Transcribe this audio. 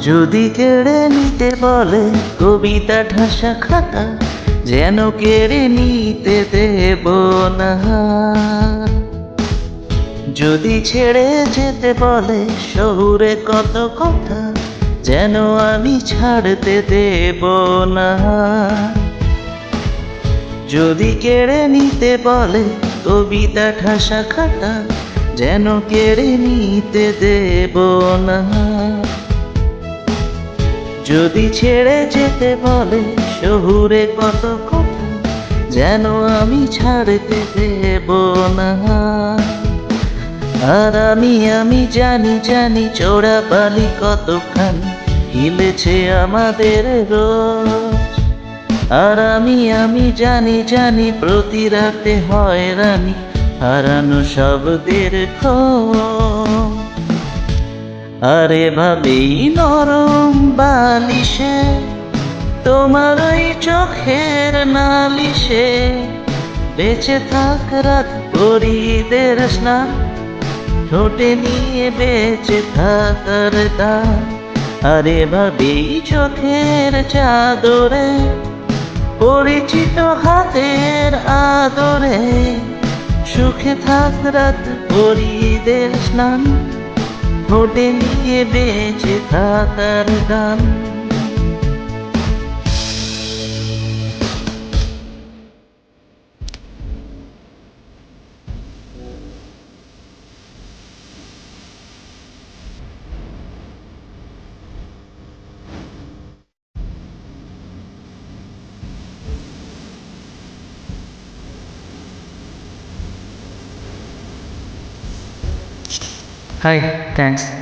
যদি কেড়ে নিতে বলে কবিতা ঠাসা খাতা, যেন কেড়ে নিতে দেব না। যদি ছেড়ে যেতে বলে শহুরে কত কথা, যেন আমি ছাড়তে দেব না। যদি কেড়ে নিতে বলে কবিতা ঠাসা খাতা, যেন কেড়ে নিতে দেব না। যদি ছেড়ে যেতে বলে শহুরে কত কথা, যেন আমি ছাড়তে দেব না। আর আমি জানি চোরাবালি কতখানি হিলেছে আমাদের রোজ। আর আমি জানি প্রতি রাতে হয়রানি, হারানো শব্দের খোঁজ। আর এভাবেই নরম বালিশে তোমার ওই চোখের নালিশে বেঁচে থাক রাত পরীদের স্নান, ঠোঁটে নিয়ে বেঁচে থাকার দান। আর এভাবেই চোখের চাদরে পরিচিত হাতের আদরে সুখে থাক রাত পরীদের স্নান, ঠোঁটে নিয়ে বেঁচে থাকার গান। Hi, thanks.